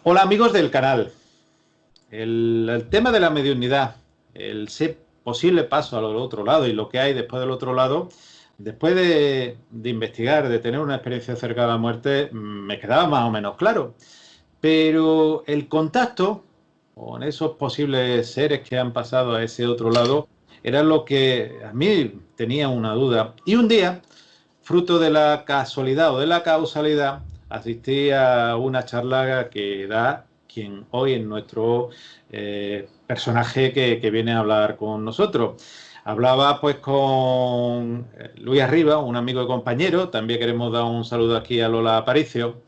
Hola amigos del canal. El tema de la mediunidad, el ser posible paso al otro lado y lo que hay después del otro lado, después de investigar, de tener una experiencia cerca de la muerte, me quedaba más o menos claro. Pero el contacto con esos posibles seres que han pasado a ese otro lado era lo que a mí tenía una duda. Y un día, fruto de la casualidad o de la causalidad, asistí a una charla que da quien hoy es nuestro personaje que viene a hablar con nosotros. Hablaba pues con Luis Arriba, un amigo y compañero, también queremos dar un saludo aquí a Lola Aparicio,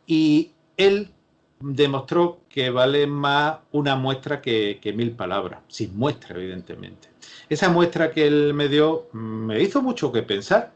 y él demostró que vale más una muestra que mil palabras, sin muestra, evidentemente. Esa muestra que él me dio me hizo mucho que pensar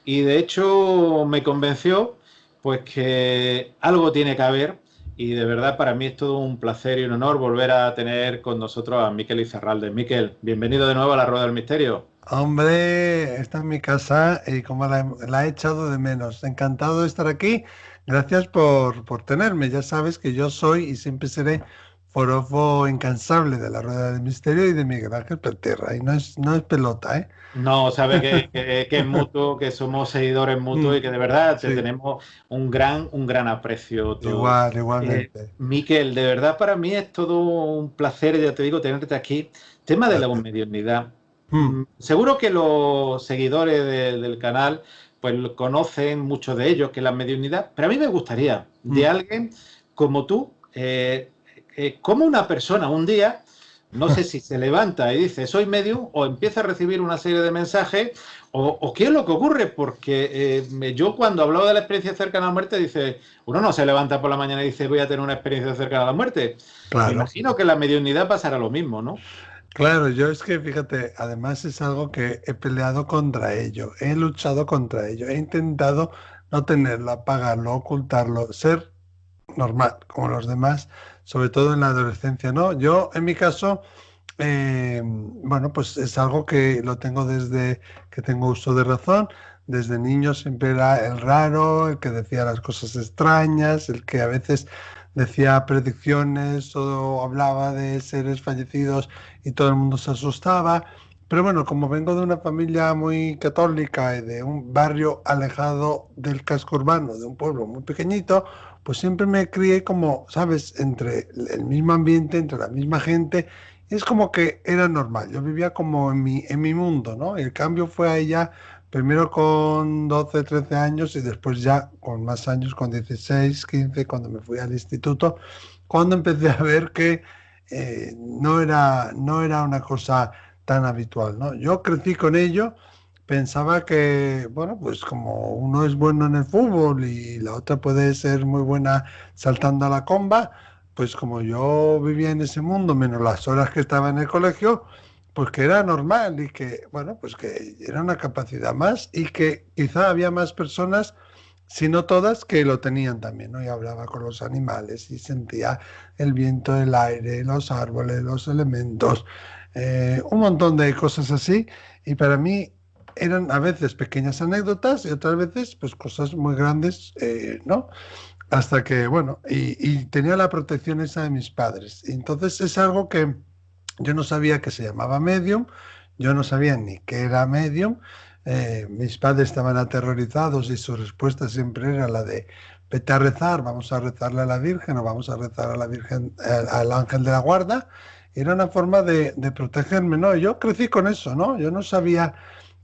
y de hecho me convenció pues que algo tiene que haber y de verdad para mí es todo un placer y un honor volver a tener con nosotros a Miquel Izarralde. Miquel, bienvenido de nuevo a la Rueda del Misterio. Hombre, esta es mi casa y como la he echado de menos. Encantado de estar aquí. Gracias por tenerme. Ya sabes que yo soy y siempre seré forofo incansable de la Rueda del Misterio y de Miguel Ángel Perterra. Y no es pelota, ¿eh? No, sabe que es mutuo, que somos seguidores mutuos Mm, y que de verdad te sí, tenemos un gran aprecio todo. igualmente. Miquel, de verdad para mí es todo un placer, ya te digo, tenerte aquí. Tema de la Gracias. mediunidad. Mm, Seguro que los seguidores del canal pues lo conocen muchos de ellos, que la mediunidad, pero a mí me gustaría de mm. alguien como tú, como una persona un día no sé si se levanta y dice soy medium o empieza a recibir una serie de mensajes o qué es lo que ocurre, porque yo cuando hablaba de la experiencia cercana a la muerte, dice, uno no se levanta por la mañana y dice voy a tener una experiencia cercana a la muerte. Me Claro. imagino que la mediunidad pasará lo mismo, ¿no? Claro, yo es que fíjate, además es algo que he peleado contra ello, he luchado contra ello, he intentado no tenerlo, apagarlo, ocultarlo, ser normal como los demás, sobre todo en la adolescencia, ¿no? Yo, en mi caso, bueno, pues es algo que lo tengo desde que tengo uso de razón. Desde niño siempre era el raro, el que decía las cosas extrañas, el que a veces decía predicciones o hablaba de seres fallecidos y todo el mundo se asustaba. Pero bueno, como vengo de una familia muy católica y de un barrio alejado del casco urbano, de un pueblo muy pequeñito, pues siempre me crié como, ¿sabes?, entre el mismo ambiente, entre la misma gente. Es como que era normal, yo vivía como en mi mundo, ¿no? El cambio fue ahí ya, primero con 12 13 años y después ya con más años, con 16 15 cuando me fui al instituto, cuando empecé a ver que no era una cosa tan habitual, ¿no? Yo crecí con ello, pensaba que, bueno, pues como uno es bueno en el fútbol y la otra puede ser muy buena saltando a la comba, pues como yo vivía en ese mundo, menos las horas que estaba en el colegio, pues que era normal y que, bueno, pues que era una capacidad más y que quizá había más personas, si no todas, que lo tenían también, ¿no? Y hablaba con los animales y sentía el viento, el aire, los árboles, los elementos, un montón de cosas así. Y para mí eran a veces pequeñas anécdotas y otras veces pues cosas muy grandes, ¿no? Hasta que, bueno, y tenía la protección esa de mis padres. Y entonces es algo que yo no sabía que se llamaba medium, yo no sabía ni qué era medium. Mis padres estaban aterrorizados y su respuesta siempre era la de vete a rezar, vamos a rezarle a la Virgen o vamos a rezar a la Virgen, al ángel de la guarda. Era una forma de protegerme, ¿no? Yo crecí con eso, ¿no? Yo no sabía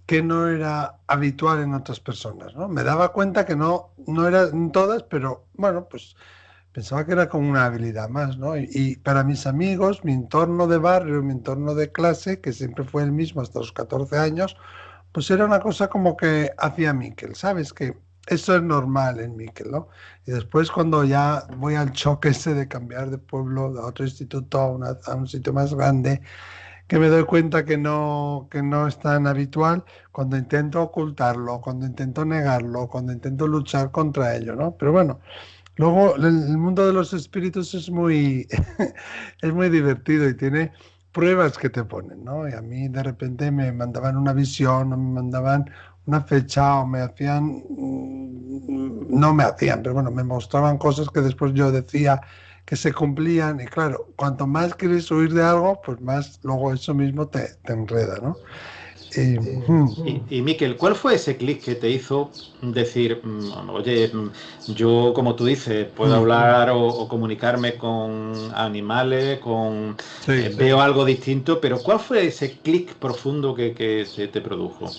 que no era habitual en otras personas, ¿no? Me daba cuenta que no era en todas, pero bueno, pues pensaba que era como una habilidad más, ¿no? Y para mis amigos, mi entorno de barrio, mi entorno de clase, que siempre fue el mismo hasta los 14 años, pues era una cosa como que hacía Miquel, ¿sabes? Que eso es normal en Miquel, ¿no? Y después cuando ya voy al choque ese de cambiar de pueblo, a otro instituto, a un sitio más grande, que me doy cuenta que no es tan habitual cuando intento ocultarlo, cuando intento negarlo, cuando intento luchar contra ello, ¿no? Pero bueno, luego el mundo de los espíritus es muy, es muy divertido y tiene pruebas que te ponen, ¿no? Y a mí de repente me mandaban una visión o me mandaban una fecha o me hacían, no me hacían, pero bueno, me mostraban cosas que después yo decía que se cumplían y claro, cuanto más quieres huir de algo, pues más luego eso mismo te enreda, ¿no? Y, Y Miquel, ¿cuál fue ese clic que te hizo decir, oye, yo, como tú dices, puedo mm, hablar o comunicarme con animales, sí. veo algo distinto, pero ¿cuál fue ese clic profundo que se te produjo?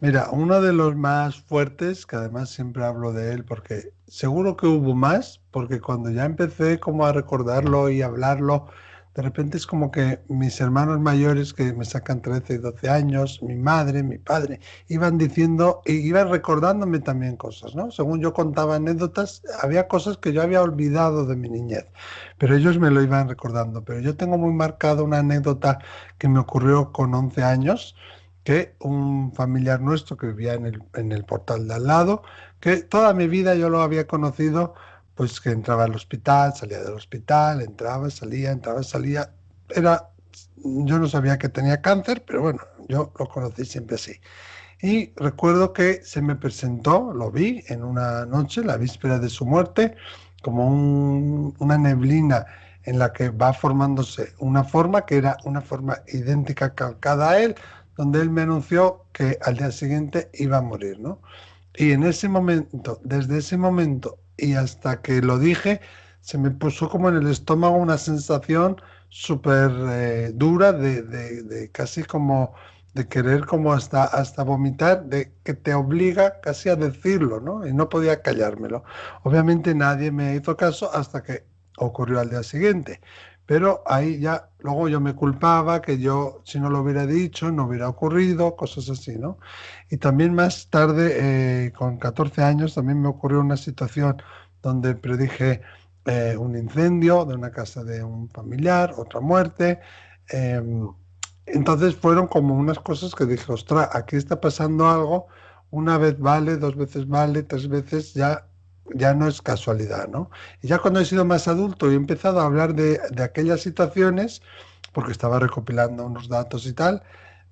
Mira, uno de los más fuertes, que además siempre hablo de él, porque seguro que hubo más, porque cuando ya empecé como a recordarlo y hablarlo, de repente es como que mis hermanos mayores, que me sacan 13 y 12 años, mi madre, mi padre, iban diciendo y iban recordándome también cosas, ¿no? Según yo contaba anécdotas, había cosas que yo había olvidado de mi niñez, pero ellos me lo iban recordando. Pero yo tengo muy marcado una anécdota que me ocurrió con 11 años que un familiar nuestro que vivía en el portal de al lado, que toda mi vida yo lo había conocido, pues que entraba al hospital, salía del hospital, entraba, salía. Era, yo no sabía que tenía cáncer, pero bueno, yo lo conocí siempre así. Y recuerdo que se me presentó, lo vi en una noche, la víspera de su muerte, como una neblina en la que va formándose una forma que era una forma idéntica, calcada a él, donde él me anunció que al día siguiente iba a morir, ¿no? Y en ese momento, desde ese momento y hasta que lo dije, se me puso como en el estómago una sensación súper dura de casi como de querer como hasta vomitar, de que te obliga casi a decirlo, ¿no? Y no podía callármelo. Obviamente nadie me hizo caso hasta que ocurrió al día siguiente. Pero ahí ya, luego yo me culpaba que yo, si no lo hubiera dicho, no hubiera ocurrido, cosas así, ¿no? Y también más tarde, con 14 años, también me ocurrió una situación donde predije un incendio de una casa de un familiar, otra muerte. Entonces fueron como unas cosas que dije, ostras, aquí está pasando algo, una vez vale, dos veces vale, tres veces ya no es casualidad, ¿no? Y ya cuando he sido más adulto y he empezado a hablar de aquellas situaciones, porque estaba recopilando unos datos y tal,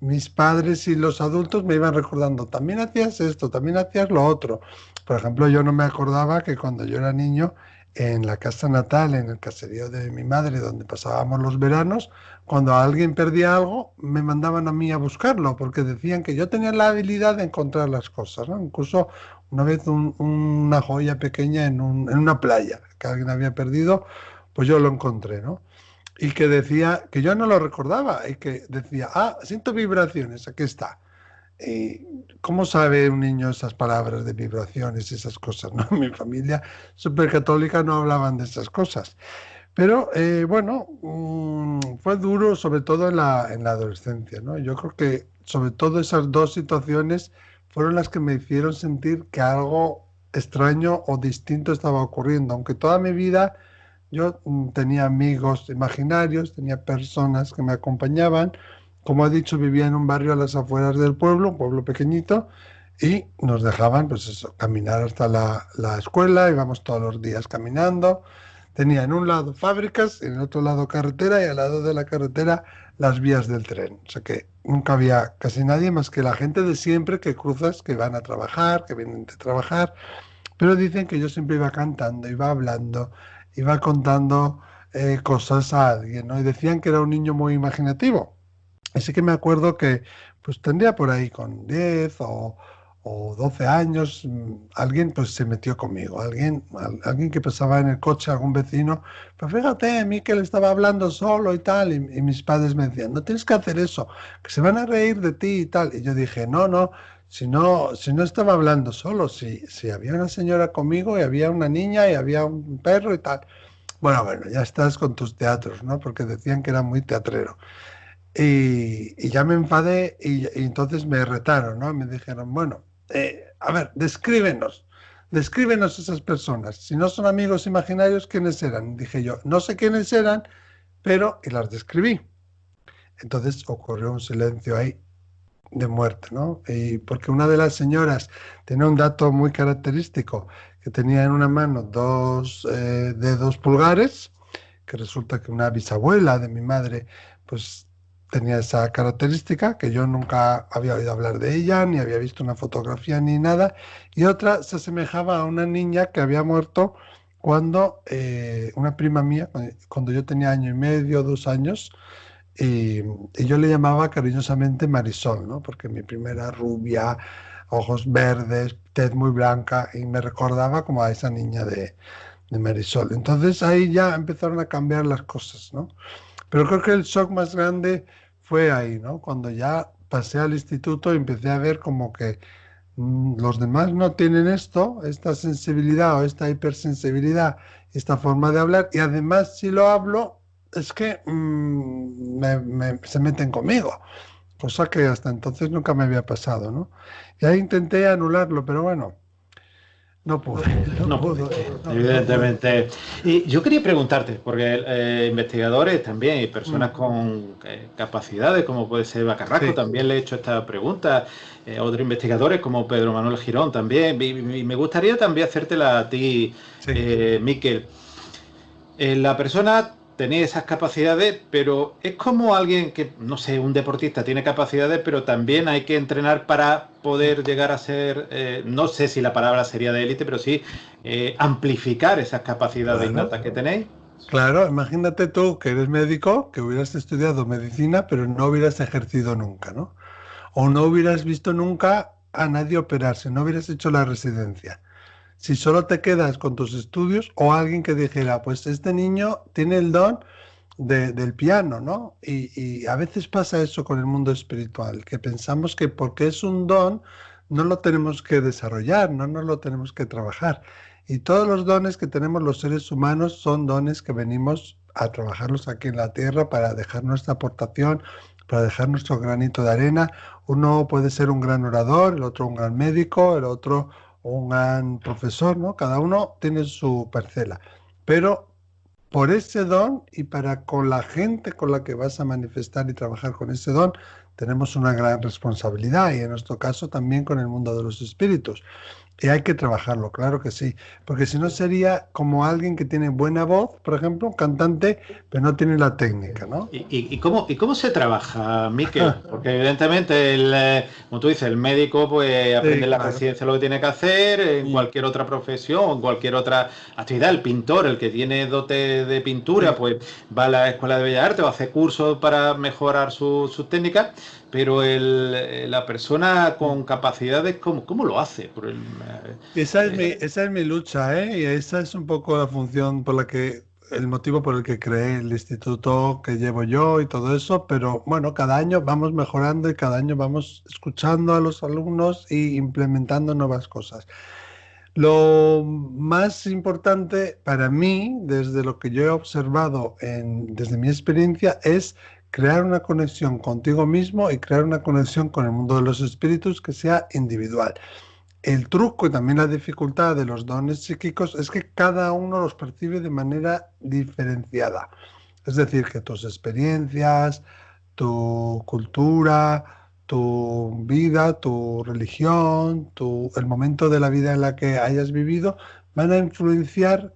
mis padres y los adultos me iban recordando, también hacías esto, también hacías lo otro. Por ejemplo, yo no me acordaba que cuando yo era niño, en la casa natal, en el caserío de mi madre, donde pasábamos los veranos, cuando alguien perdía algo, me mandaban a mí a buscarlo, porque decían que yo tenía la habilidad de encontrar las cosas, ¿no? Incluso una vez una joya pequeña en una playa que alguien había perdido, pues yo lo encontré, ¿no? Y que decía, que yo no lo recordaba, y que decía, ah, siento vibraciones, aquí está. Y ¿cómo sabe un niño esas palabras de vibraciones, esas cosas, ¿no? Mi familia súper católica no hablaban de esas cosas. Pero bueno, fue duro sobre todo en la adolescencia, ¿no? Yo creo que sobre todo esas dos situaciones fueron las que me hicieron sentir que algo extraño o distinto estaba ocurriendo, aunque toda mi vida yo tenía amigos imaginarios, tenía personas que me acompañaban. Como he dicho, vivía en un barrio a las afueras del pueblo, un pueblo pequeñito, y nos dejaban, pues eso, caminar hasta la escuela, íbamos todos los días caminando. Tenía en un lado fábricas, en el otro lado carretera y al lado de la carretera las vías del tren. O sea que nunca había casi nadie más que la gente de siempre que cruzas, que van a trabajar, que vienen de trabajar. Pero dicen que yo siempre iba cantando, iba hablando, iba contando cosas a alguien, ¿no? Y decían que era un niño muy imaginativo. Así que me acuerdo que pues tendría por ahí con 10 o 12 años, alguien pues se metió conmigo, alguien que pasaba en el coche, algún vecino, pues fíjate, Miquel estaba hablando solo y tal, y mis padres me decían, no tienes que hacer eso, que se van a reír de ti y tal. Y yo dije, no, no, si no estaba hablando solo, si había una señora conmigo y había una niña y había un perro y tal. Bueno, bueno, ya estás con tus teatros, ¿no? Porque decían que era muy teatrero. Y ya me enfadé y entonces me retaron, ¿no? Me dijeron, bueno, a ver, descríbenos esas personas. Si no son amigos imaginarios, ¿quiénes eran? Dije yo, no sé quiénes eran, pero y las describí. Entonces ocurrió un silencio ahí de muerte, ¿no? Y porque una de las señoras tenía un dato muy característico, que tenía en una mano dos dedos pulgares, que resulta que una bisabuela de mi madre, pues tenía esa característica, que yo nunca había oído hablar de ella, ni había visto una fotografía ni nada, y otra se asemejaba a una niña que había muerto cuando una prima mía, cuando yo tenía 1 año y medio, 2 años, y yo le llamaba cariñosamente Marisol, ¿no? Porque mi prima era rubia, ojos verdes, tez muy blanca, y me recordaba como a esa niña de Marisol. Entonces ahí ya empezaron a cambiar las cosas, ¿no? Pero creo que el shock más grande fue ahí, ¿no? Cuando ya pasé al instituto y empecé a ver como que los demás no tienen esto, esta sensibilidad o esta hipersensibilidad, esta forma de hablar, y además si lo hablo, es que se meten conmigo, cosa que hasta entonces nunca me había pasado, ¿no? Y ahí intenté anularlo, pero bueno, no pude, no No pude, pudiste, no pude. evidentemente. Y yo quería preguntarte, porque investigadores también y personas Mm, con capacidades, como puede ser Bacarrasco, sí, también le he hecho esta pregunta, otros investigadores como Pedro Manuel Girón también, y me gustaría también hacértela a ti, sí. Miquel. La persona tiene esas capacidades, pero es como alguien que, no sé, un deportista tiene capacidades, pero también hay que entrenar para poder llegar a ser, no sé si la palabra sería de élite, pero sí amplificar esas capacidades Claro. innatas que tenéis. Claro, imagínate tú que eres médico, que hubieras estudiado medicina, pero no hubieras ejercido nunca, ¿no? O no hubieras visto nunca a nadie operarse, no hubieras hecho la residencia. Si solo te quedas con tus estudios o alguien que dijera, pues este niño tiene el don del piano, ¿no? Y a veces pasa eso con el mundo espiritual, que pensamos que porque es un don, no lo tenemos que desarrollar, no lo tenemos que trabajar. Y todos los dones que tenemos los seres humanos son dones que venimos a trabajarlos aquí en la tierra para dejar nuestra aportación, para dejar nuestro granito de arena. Uno puede ser un gran orador, el otro un gran médico, el otro un gran profesor, ¿no? Cada uno tiene su parcela. Pero por ese don y para con la gente con la que vas a manifestar y trabajar con ese don, tenemos una gran responsabilidad y en nuestro caso también con el mundo de los espíritus. Y hay que trabajarlo, claro que sí, porque si no sería como alguien que tiene buena voz, por ejemplo, un cantante, pero no tiene la técnica, ¿no? ¿Y cómo se trabaja, Miquel? Porque evidentemente, como tú dices, el médico pues aprende Sí, en la claro. residencia lo que tiene que hacer, en Mm, cualquier otra profesión, en cualquier otra actividad. El pintor, el que tiene dote de pintura, sí. pues va a la Escuela de Bellas Artes o hace cursos para mejorar sus técnicas, pero la persona con capacidades, ¿cómo lo hace? Esa es mi lucha, ¿eh? Y esa es un poco la función por la que, el motivo por el que creé el instituto que llevo yo y todo eso, pero bueno, cada año vamos mejorando y cada año vamos escuchando a los alumnos y implementando nuevas cosas. Lo más importante para mí, desde lo que yo he observado desde mi experiencia, es crear una conexión contigo mismo y crear una conexión con el mundo de los espíritus que sea individual. El truco y también la dificultad de los dones psíquicos es que cada uno los percibe de manera diferenciada. Es decir, que tus experiencias, tu cultura, tu vida, tu religión, el momento de la vida en la que hayas vivido, van a influenciar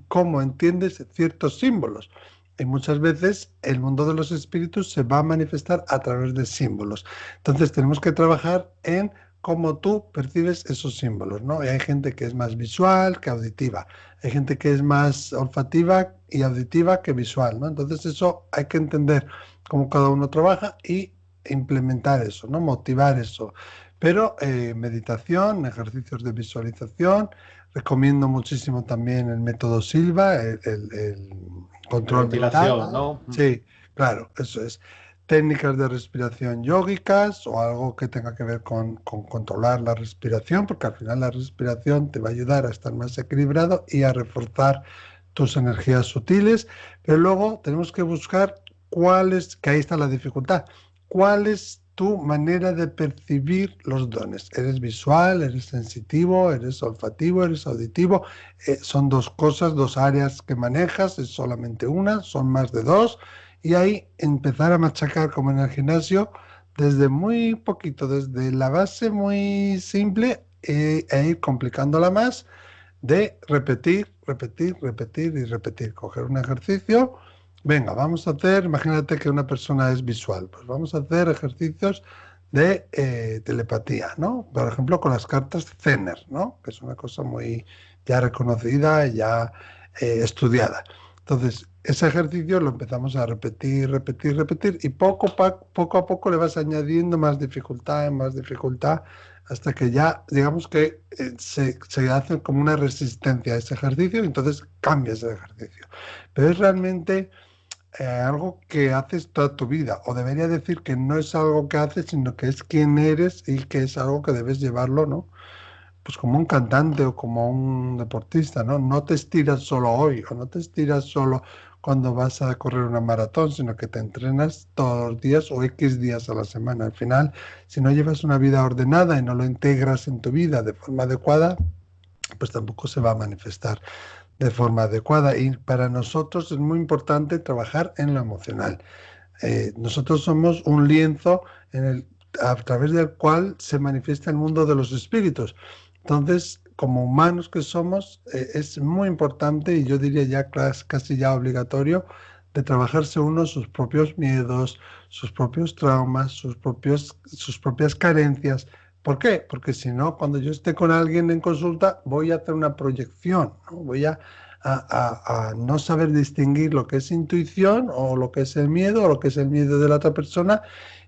cómo entiendes ciertos símbolos. Y muchas veces el mundo de los espíritus se va a manifestar a través de símbolos. Entonces tenemos que trabajar en cómo tú percibes esos símbolos, ¿no? Y hay gente que es más visual que auditiva, hay gente que es más olfativa y auditiva que visual, ¿no? Entonces eso hay que entender cómo cada uno trabaja y implementar eso, ¿no? Motivar eso. Pero meditación, ejercicios de visualización, recomiendo muchísimo también el método Silva, el De control mental. ventilación, ¿no? Sí, claro, eso es. Técnicas de respiración yógicas o algo que tenga que ver con controlar la respiración, porque al final la respiración te va a ayudar a estar más equilibrado y a reforzar tus energías sutiles. Pero luego tenemos que buscar que ahí está la dificultad, cuál es tu manera de percibir los dones. ¿Eres visual? ¿Eres sensitivo? ¿Eres olfativo? ¿Eres auditivo? Son dos cosas, dos áreas que manejas, es solamente una, son más de dos, y ahí empezar a machacar como en el gimnasio desde muy poquito, desde la base muy simple e ir complicándola más de repetir, repetir, repetir y repetir. Coger un ejercicio, Venga, vamos a hacer, imagínate que una persona es visual, pues vamos a hacer ejercicios de telepatía, ¿no? Por ejemplo, con las cartas Zener, ¿no? Que es una cosa muy ya reconocida y ya estudiada. Entonces, ese ejercicio lo empezamos a repetir, repetir, repetir y poco a poco le vas añadiendo más dificultad, hasta que ya, digamos que se hace como una resistencia a ese ejercicio y entonces cambias el ejercicio. Pero es realmente algo que haces toda tu vida, o debería decir que no es algo que haces, sino que es quien eres y que es algo que debes llevarlo, ¿no? Pues como un cantante o como un deportista, ¿no? No te estiras solo hoy o no te estiras solo cuando vas a correr una maratón, sino que te entrenas todos los días o X días a la semana. Al final, si no llevas una vida ordenada y no lo integras en tu vida de forma adecuada, pues tampoco se va a manifestar de forma adecuada. Y para nosotros es muy importante trabajar en lo emocional. Nosotros somos un lienzo a través del cual se manifiesta el mundo de los espíritus. Entonces, como humanos que somos, es muy importante y yo diría ya casi ya obligatorio de trabajarse uno sus propios miedos, sus propios traumas, sus propias carencias. ¿Por qué? Porque si no, cuando yo esté con alguien en consulta, voy a hacer una proyección, ¿no? Voy a no saber distinguir lo que es intuición o lo que es el miedo o lo que es el miedo de la otra persona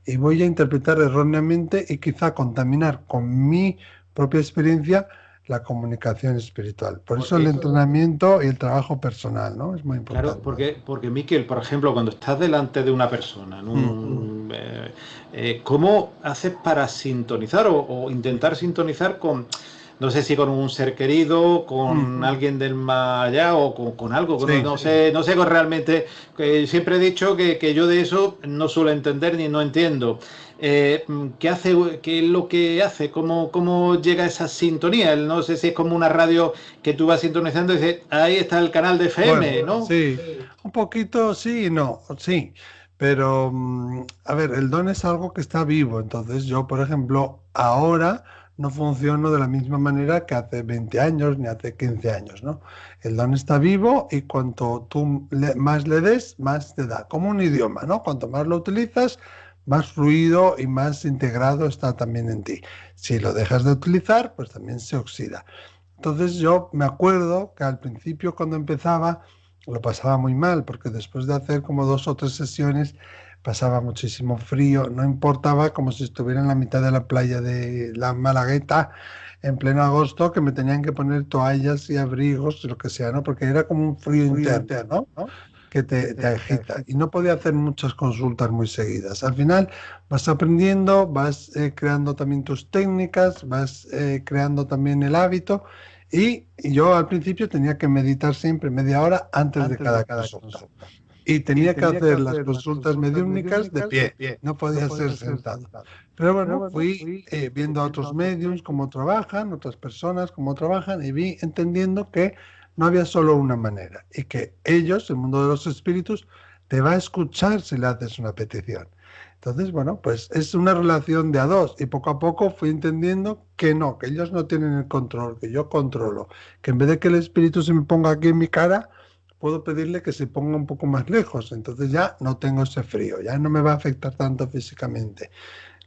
y voy a interpretar erróneamente y quizá contaminar con mi propia experiencia la comunicación espiritual. Por eso el Porque entrenamiento y el trabajo personal, ¿no? Es muy claro, importante. porque Miquel, por ejemplo, cuando estás delante de una persona, Mm. ¿cómo haces para sintonizar o intentar sintonizar con, no sé si con un ser querido, Mm. con alguien del más allá o con algo, no, Sí. no sé, no sé realmente, que siempre he dicho que yo de eso no suelo entender ni no entiendo. ¿Qué hace, qué es lo que hace? ¿Cómo llega esa sintonía? No sé si es como una radio que tú vas sintonizando y dices, ahí está el canal de FM, Bueno, ¿no? sí, un poquito sí y no, sí, pero a ver, el don es algo que está vivo, entonces yo, por ejemplo, ahora no funciono de la misma manera que hace 20 años ni hace 15 años, ¿no? El don está vivo y cuanto más le des, más te da, como un idioma, ¿no? Cuanto más lo utilizas, más fluido y más integrado está también en ti. Si lo dejas de utilizar, pues también se oxida. Entonces yo me acuerdo que al principio cuando empezaba lo pasaba muy mal, porque después de hacer como 2 o 3 sesiones pasaba muchísimo frío, no importaba como si estuviera en la mitad de la playa de la Malagueta en pleno agosto, que me tenían que poner toallas y abrigos, lo que sea, ¿no? Porque era como un frío interno, ¿no? Que te agita. Y no podía hacer muchas consultas muy seguidas. Al final vas aprendiendo, vas creando también tus técnicas, vas creando también el hábito. Y yo al principio tenía que meditar siempre media hora antes de cada consulta. Y tenía que hacer las consultas mediúmnicas de pie, no podía ser sentado. Pero bueno, fui viendo a otros mediums cómo trabajan, otras personas cómo trabajan, y vi entendiendo que no había solo una manera y que ellos, el mundo de los espíritus, te va a escuchar si le haces una petición. Entonces, bueno, pues es una relación de a dos y poco a poco fui entendiendo que no, que ellos no tienen el control, que yo controlo, que en vez de que el espíritu se me ponga aquí en mi cara, puedo pedirle que se ponga un poco más lejos, entonces ya no tengo ese frío, ya no me va a afectar tanto físicamente.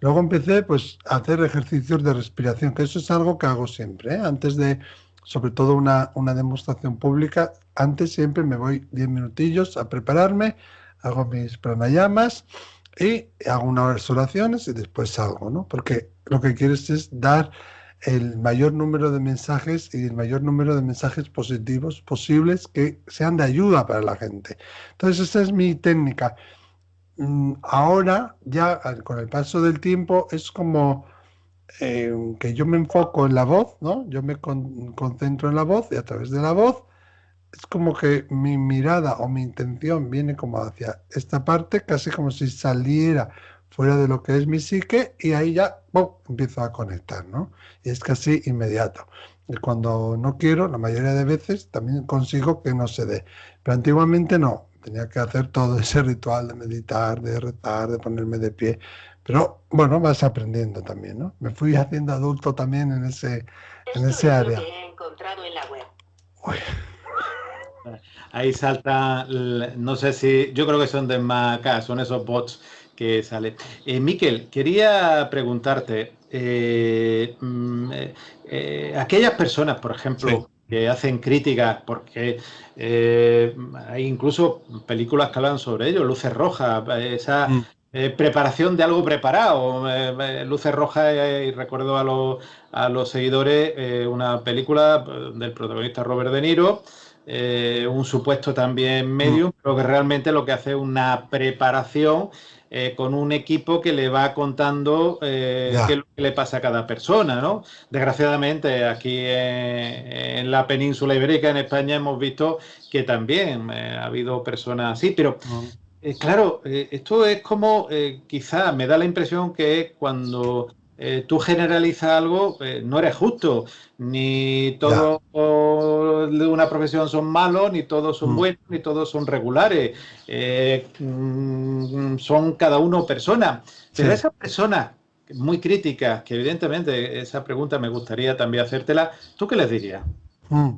Luego empecé pues a hacer ejercicios de respiración, que eso es algo que hago siempre, ¿eh? Antes de, sobre todo una demostración pública, antes siempre me voy 10 minutillos a prepararme, hago mis pranayamas y hago unas oraciones y después salgo, ¿no? Porque lo que quieres es dar el mayor número de mensajes y el mayor número de mensajes positivos posibles que sean de ayuda para la gente. Entonces, esa es mi técnica. Ahora, ya con el paso del tiempo, es como que yo me enfoco en la voz, ¿no? Yo me concentro en la voz y a través de la voz es como que mi mirada o mi intención viene como hacia esta parte, casi como si saliera fuera de lo que es mi psique y ahí ya ¡pum!, empiezo a conectar, ¿no? Y es casi inmediato. Y cuando no quiero, la mayoría de veces también consigo que no se dé. Pero antiguamente no, tenía que hacer todo ese ritual de meditar, de rezar, de ponerme de pie. Pero bueno, vas aprendiendo también, ¿no? Me fui haciendo adulto también en ese área. Uy, Ahí salta, no sé si, yo creo que son de Maca, son esos bots que salen. Miquel, quería preguntarte, aquellas personas, por Sí. ejemplo, que hacen críticas, porque hay incluso películas que hablan sobre ello, Luces Rojas, esa Mm, preparación de algo preparado, Luces Rojas, y recuerdo a los seguidores una película del protagonista Robert De Niro, un supuesto también mm, medium, pero que realmente lo que hace es una preparación con un equipo que le va contando qué es ya. lo que le pasa a cada persona, ¿no? Desgraciadamente, aquí en la península ibérica, en España, hemos visto que también ha habido personas así, pero Mm, claro, esto es como, quizá me da la impresión que es cuando tú generalizas algo, no eres justo, ni ya. todos de una profesión son malos, ni todos son Mm, buenos, ni todos son regulares. Son cada uno personas. Pero sí. esas personas muy críticas, que evidentemente esa pregunta me gustaría también hacértela, ¿tú qué les dirías? Mm.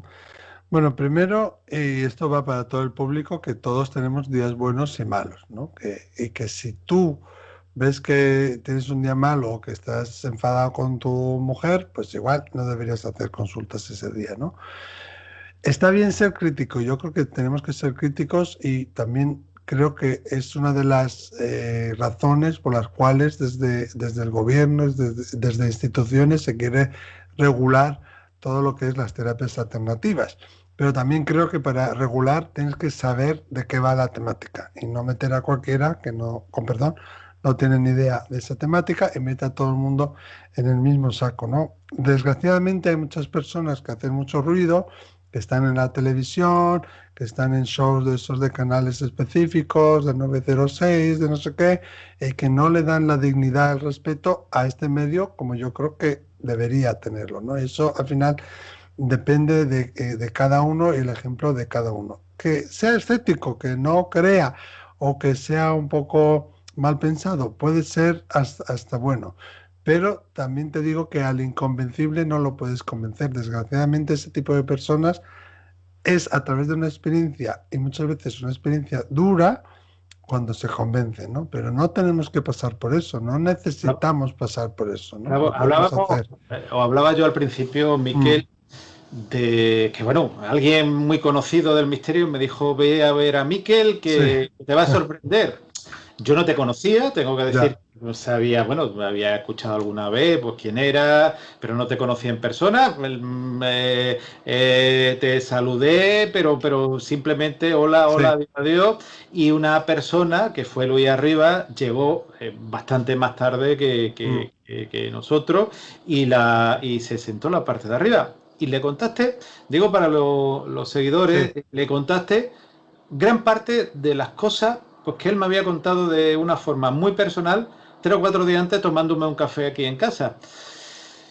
Bueno, primero, y esto va para todo el público, que todos tenemos días buenos y malos, ¿no? Y que si tú ves que tienes un día malo o que estás enfadado con tu mujer, pues igual no deberías hacer consultas ese día, ¿no? Está bien ser crítico, yo creo que tenemos que ser críticos y también creo que es una de las razones por las cuales desde el gobierno, desde instituciones se quiere regular todo lo que es las terapias alternativas. Pero también creo que para regular tienes que saber de qué va la temática y no meter a cualquiera que no, con perdón, no tiene ni idea de esa temática y meta a todo el mundo en el mismo saco, ¿no? Desgraciadamente hay muchas personas que hacen mucho ruido, que están en la televisión, que están en shows de esos de canales específicos, de 906, de no sé qué, y que no le dan la dignidad, el respeto a este medio como yo creo que debería tenerlo, ¿no? Eso al final depende de cada uno y el ejemplo de cada uno. Que sea escéptico, que no crea o que sea un poco mal pensado, puede ser hasta bueno. Pero también te digo que al inconvencible no lo puedes convencer. Desgraciadamente ese tipo de personas es a través de una experiencia y muchas veces una experiencia dura cuando se convencen, ¿no? Pero no tenemos que pasar por eso, no necesitamos pasar por eso, ¿no? Lo podemos Hablábamos, hacer. o hablaba yo al principio, Mm, Miquel, de que, bueno, alguien muy conocido del misterio me dijo, ve a ver a Miquel sí, que te va a sorprender. Yo no te conocía, tengo que decir, ya, no sabía, bueno, me había escuchado alguna vez, pues quién era, pero no te conocía en persona. Te saludé, pero simplemente hola, sí. hola, adiós. Y una persona que fue Luis Arriba llegó bastante más tarde Mm, que nosotros y se sentó en la parte de arriba. Y le contaste, digo para los seguidores, sí. le contaste gran parte de las cosas pues, que él me había contado de una forma muy personal 3 o 4 días antes tomándome un café aquí en casa.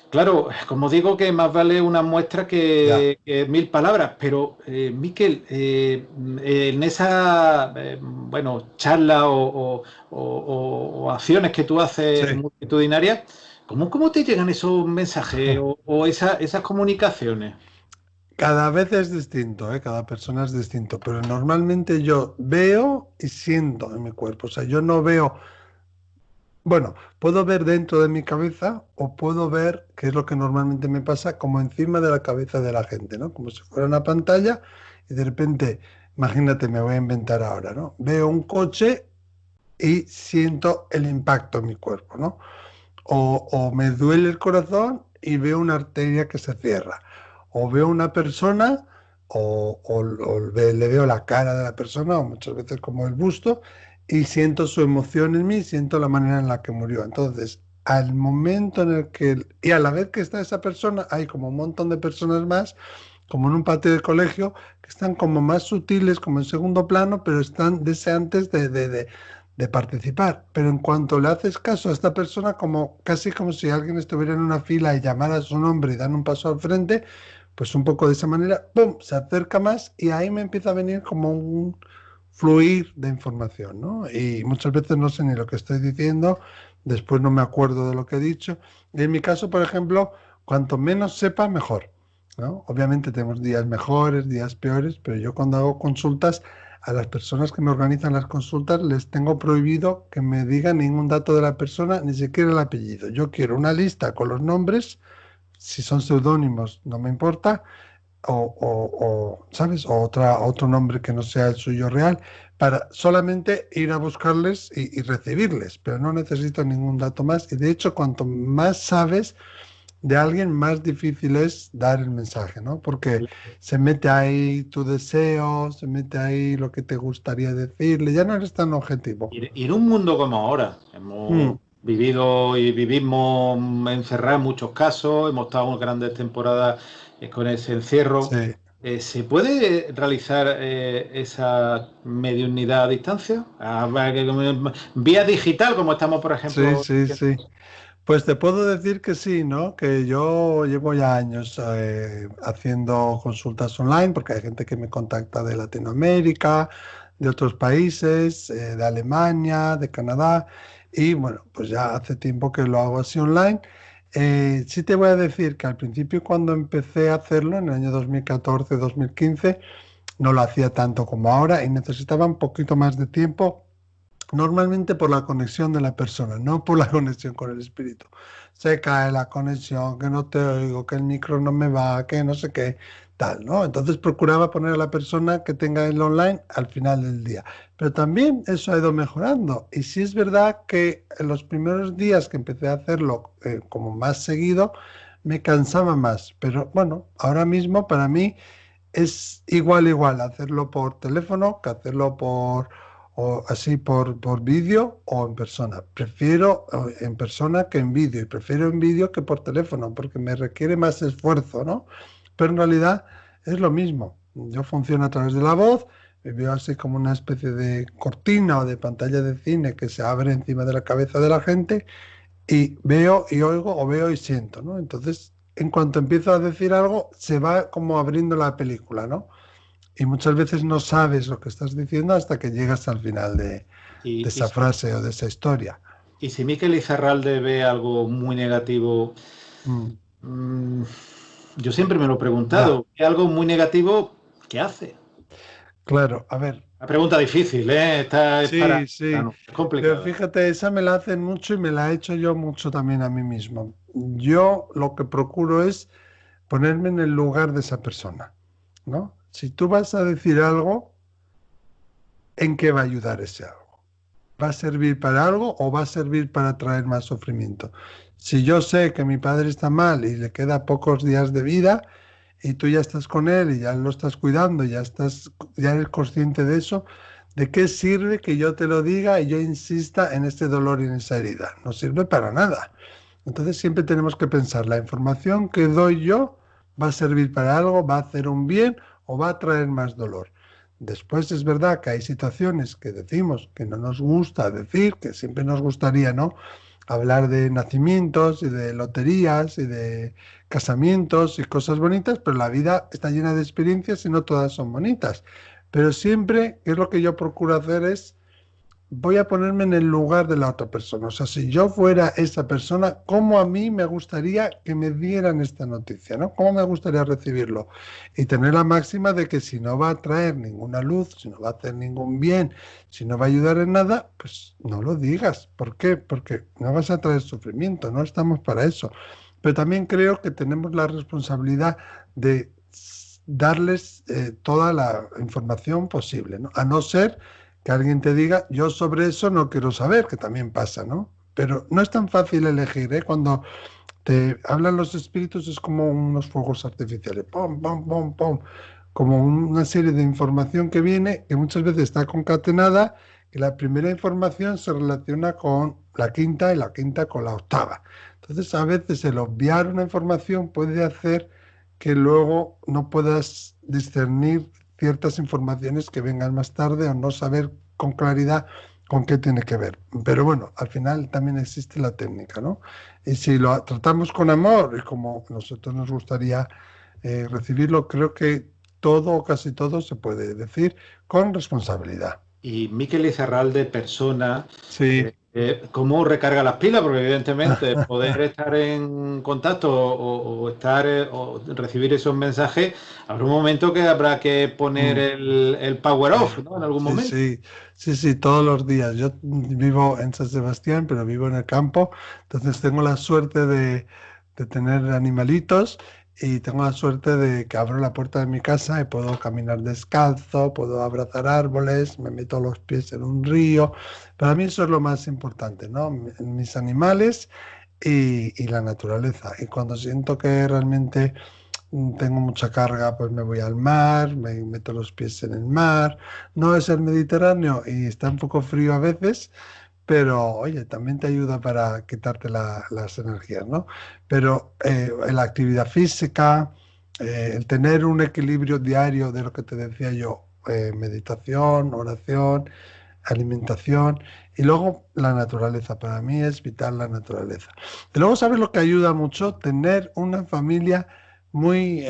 Claro, como digo, que más vale una muestra Ya. que 1000 palabras, pero Miquel, en esa bueno, charla o acciones que tú haces Sí. multitudinarias, ¿cómo te llegan esos mensajes o esas comunicaciones? Cada vez es distinto, ¿eh? Cada persona es distinto, pero normalmente yo veo y siento en mi cuerpo. O sea, yo no veo, bueno, puedo ver dentro de mi cabeza o puedo ver, que es lo que normalmente me pasa, como encima de la cabeza de la gente, ¿no? Como si fuera una pantalla y de repente, imagínate, me voy a inventar ahora, ¿no? Veo un coche y siento el impacto en mi cuerpo, ¿no? O me duele el corazón y veo una arteria que se cierra. O veo una persona le veo la cara de la persona o muchas veces como el busto y siento su emoción en mí, siento la manera en la que murió. Entonces, al momento en el que... Y a la vez que está esa persona, hay como un montón de personas más, como en un patio de colegio, que están como más sutiles, como en segundo plano, pero están deseantes de participar, pero en cuanto le haces caso a esta persona, como casi como si alguien estuviera en una fila y llamara a su nombre y dan un paso al frente, pues un poco de esa manera, ¡pum!, se acerca más y ahí me empieza a venir como un fluir de información, ¿no? Y muchas veces no sé ni lo que estoy diciendo, después no me acuerdo de lo que he dicho. Y en mi caso, por ejemplo, cuanto menos sepa, mejor. ¿no? Obviamente tenemos días mejores, días peores, pero yo cuando hago consultas, a las personas que me organizan las consultas les tengo prohibido que me digan ningún dato de la persona, ni siquiera el apellido. Yo quiero una lista con los nombres, si son seudónimos no me importa, ¿sabes? O otro nombre que no sea el suyo real, para solamente ir a buscarles y recibirles, pero no necesito ningún dato más. Y de hecho, cuanto más sabes de alguien, más difícil es dar el mensaje, ¿no? Porque se mete ahí tu deseo, se mete ahí lo que te gustaría decirle, ya no eres tan objetivo. Y en un mundo como ahora, hemos Mm, vivido y vivimos encerrados en muchos casos, hemos estado en grandes temporadas con ese encierro. sí, ¿Se puede realizar esa mediunidad a distancia? Vía digital, como estamos, por sí, ejemplo, sí, sí. Pues te puedo decir que sí, ¿no? Que yo llevo ya años haciendo consultas online, porque hay gente que me contacta de Latinoamérica, de otros países, de Alemania, de Canadá, y bueno, pues ya hace tiempo que lo hago así online. Sí te voy a decir que al principio cuando empecé a hacerlo, en el año 2014-2015, no lo hacía tanto como ahora y necesitaba un poquito más de tiempo. Normalmente por la conexión de la persona, no por la conexión con el espíritu. Se cae la conexión, que no te oigo, que el micro no me va, que no sé qué, tal, ¿no? Entonces procuraba poner a la persona que tenga el online al final del día. Pero también eso ha ido mejorando. Y sí es verdad que en los primeros días que empecé a hacerlo como más seguido, me cansaba más. Pero bueno, ahora mismo para mí es igual hacerlo por teléfono que hacerlo o así por vídeo o en persona. Prefiero en persona que en vídeo y prefiero en vídeo que por teléfono porque me requiere más esfuerzo, ¿no? Pero en realidad es lo mismo. Yo funciono a través de la voz, me veo así como una especie de cortina o de pantalla de cine que se abre encima de la cabeza de la gente y veo y oigo o veo y siento, ¿no? Entonces, en cuanto empiezo a decir algo, se va como abriendo la película, ¿no? Y muchas veces no sabes lo que estás diciendo hasta que llegas al final de y, esa frase o de esa historia. y si Miquel Izarralde ve algo muy negativo, Mm, mm, yo siempre me lo he ya, preguntado, ¿qué algo muy negativo qué hace? claro, a ver, Una pregunta difícil, ¿eh? Esta es sí, sí, no, es pero complicada. fíjate, esa me la hacen mucho y me la he hecho yo mucho también a mí mismo. Yo lo que procuro es ponerme en el lugar de esa persona, ¿no? Si tú vas a decir algo, ¿en qué va a ayudar ese algo? ¿Va a servir para algo o va a servir para traer más sufrimiento? Si yo sé que mi padre está mal y le queda pocos días de vida y tú ya estás con él y ya lo estás cuidando, ya eres consciente de eso, ¿de qué sirve que yo te lo diga y yo insista en este dolor y en esa herida? No sirve para nada. Entonces siempre tenemos que pensar, la información que doy yo va a servir para algo, va a hacer un bien o va a traer más dolor. Después es verdad que hay situaciones que decimos que no nos gusta decir, que siempre nos gustaría, ¿no? Hablar de nacimientos y de loterías y de casamientos y cosas bonitas, pero la vida está llena de experiencias y no todas son bonitas. Pero siempre, que es lo que yo procuro hacer, es voy a ponerme en el lugar de la otra persona. O sea, si yo fuera esa persona, ¿cómo a mí me gustaría que me dieran esta noticia? ¿No? ¿Cómo me gustaría recibirlo? Y tener la máxima de que si no va a traer ninguna luz, si no va a hacer ningún bien, si no va a ayudar en nada, pues no lo digas. ¿Por qué? Porque no vas a traer sufrimiento, no estamos para eso. Pero también creo que tenemos la responsabilidad de darles toda la información posible, ¿no? A no ser que alguien te diga, yo sobre eso no quiero saber, que también pasa, ¿no? Pero no es tan fácil elegir, ¿eh? Cuando te hablan los espíritus es como unos fuegos artificiales, pum, pum, pum, pum, como una serie de información que viene, que muchas veces está concatenada, y la primera información se relaciona con la quinta y la quinta con la octava. Entonces, a veces el obviar una información puede hacer que luego no puedas discernir ciertas informaciones que vengan más tarde o no saber con claridad con qué tiene que ver. Pero bueno, al final también existe la técnica, ¿no? Y si lo tratamos con amor y como a nosotros nos gustaría recibirlo, creo que todo o casi todo se puede decir con responsabilidad. Y Mikel Izarralde, persona, Sí. ¿cómo recarga las pilas? Porque evidentemente poder estar en contacto o estar o recibir esos mensajes, habrá un momento que habrá que poner Mm. el power Sí, off, ¿no? En algún sí, momento. sí, sí, sí, todos los días. Yo vivo en San Sebastián, pero vivo en el campo, entonces tengo la suerte de tener animalitos y tengo la suerte de que abro la puerta de mi casa y puedo caminar descalzo, puedo abrazar árboles, me meto los pies en un río. Para mí eso es lo más importante, ¿no? Mis animales y la naturaleza. Y cuando siento que realmente tengo mucha carga, pues me voy al mar, me meto los pies en el mar. No es el Mediterráneo y está un poco frío a veces, pero oye, también te ayuda para quitarte las energías, ¿no? Pero la actividad física, el tener un equilibrio diario de lo que te decía yo, meditación, oración, alimentación y luego la naturaleza. Para mí es vital la naturaleza. Y luego, ¿sabes lo que ayuda mucho? Tener una familia muy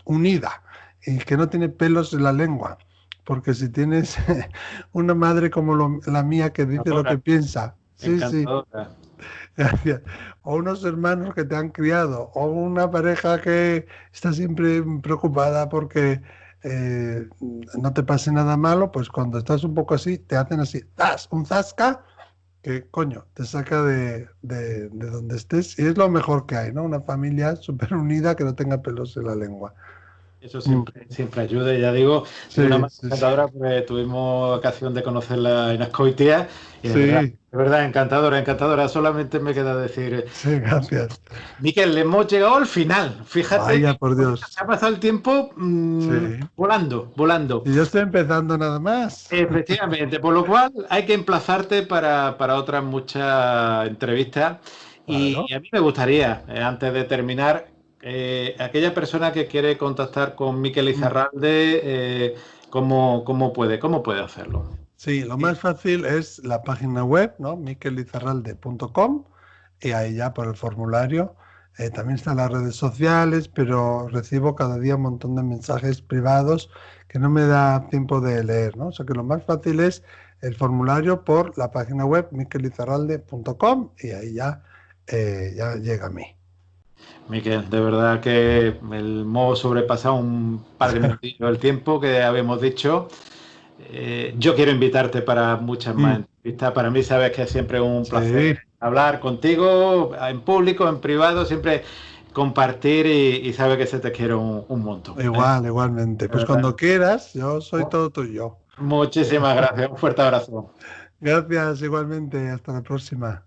unida y que no tiene pelos en la lengua. Porque si tienes una madre como la mía que dice lo que Encantadora, piensa, sí, sí, encantadora. gracias. O unos hermanos que te han criado, o una pareja que está siempre preocupada porque no te pase nada malo, pues cuando estás un poco así, te hacen así, ¡zas! Un zasca que, coño, te saca de donde estés. Y es lo mejor que hay, ¿no? Una familia súper unida que no tenga pelos en la lengua. Eso Mm. siempre ayuda. Y ya digo, es una Sí, madre sí, sí. encantadora porque tuvimos ocasión de conocerla en Azcoitia y Sí, de verdad, encantadora, encantadora. Solamente me queda decir, sí, gracias. Miquel, le hemos llegado al final. Fíjate que Vaya, por se Dios. ha pasado el tiempo Sí. volando, volando. Y yo estoy empezando nada más. Efectivamente, por lo cual hay que emplazarte para otras muchas entrevistas. Claro. Y a mí me gustaría, antes de terminar, aquella persona que quiere contactar con Miquel Mm. Izarralde, cómo puede hacerlo? Sí, lo más fácil es la página web, ¿no? mikelizarralde.com y ahí ya por el formulario. También están las redes sociales, pero recibo cada día un montón de mensajes privados que no me da tiempo de leer, ¿no? O sea que lo más fácil es el formulario por la página web mikelizarralde.com y ahí ya, ya llega a mí. Miquel, de verdad que hemos sobrepasado un par de minutillos el tiempo que habíamos dicho. Yo quiero invitarte para muchas más Mm, entrevistas. Para mí sabes que es siempre un placer sí, hablar contigo, en público, en privado, siempre compartir y sabes que se te quiere un montón. ¿Eh? igual, igualmente. De Pues verdad. cuando quieras, yo soy todo tuyo. Muchísimas gracias. Un fuerte abrazo. Gracias, igualmente. Hasta la próxima.